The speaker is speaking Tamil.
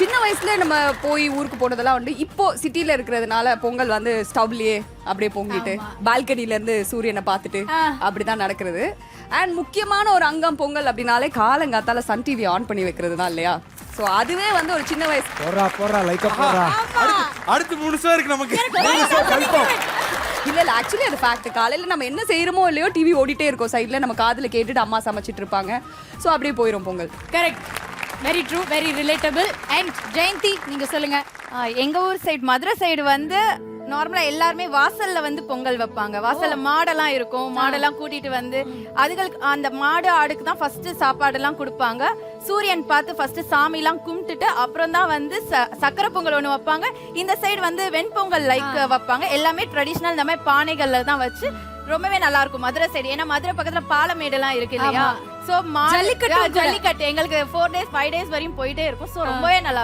சின்ன வயசுல நம்ம போய் ஊருக்கு போனதெல்லாம் வந்து இப்போ சிட்டில இருக்கிறதுனால பொங்கல் வந்து ஸ்டவ்லயே அப்படியே பொங்கிட்டு பால்கனில இருந்து சூரியனை பார்த்துட்டு அப்படிதான் நடக்கிறது. அண்ட் முக்கியமான ஒரு அங்கம் பொங்கல் அப்படின்னாலே காலங்காத்தால சன் டிவி ஆன் பண்ணி வைக்கிறது தான் இல்லையா? சோ அதுவே வந்து ஒரு சின்ன வயசு போறா லைக் போறா. அடுத்து 3 ஷோ இருக்கு நமக்கு. இல்ல ஆக்சுவலி அது ஃபேக்ட். காலையில நம்ம என்ன செய்யறோமோ இல்லையோ டிவி ஓடிட்டே இருக்கும் சைடுல, நம்ம காதுல கேட்டுட்டு அம்மா சமைச்சிட்டு இருப்பாங்க. சோ அப்படியே போயிரும் Pongal. Correct, very true, very relatable. And Jayanthi நீங்க சொல்லுங்க. எங்க ஊர் சைடு மதுரை சைடு வந்து நார்மலா எல்லாருமே வாசல்ல வந்து பொங்கல் வைப்பாங்க. வாசல்ல மாடெல்லாம் இருக்கும், மாடெல்லாம் கூட்டிட்டு வந்து அதுகளுக்கு அந்த மாடு ஆடுக்கு தான் ஃபர்ஸ்ட் சாப்பாடெல்லாம் கொடுப்பாங்க. சூரியன் பார்த்து ஃபர்ஸ்ட் சாமி எல்லாம் கும்பிட்டுட்டு அப்புறம் தான் வந்து சக்கரை பொங்கல் ஒண்ணு வைப்பாங்க. இந்த சைடு வந்து வெண்பொங்கல் லைக் வைப்பாங்க. எல்லாமே ட்ரெடிஷனல் இந்த மாதிரி பானைகள்ல தான் வச்சு ரொம்பவே நல்லா இருக்கும் மதுரை சைடு. ஏன்னா மதுரை பக்கத்துல பாலமேடு எல்லாம் இருக்கு இல்லையா? சோ ஜல்லிக்கட்டு எங்களுக்கு 4 days 5 days வரையும் போயிட்டே இருக்கும். சோ ரொம்பவே நல்லா இருக்கும்.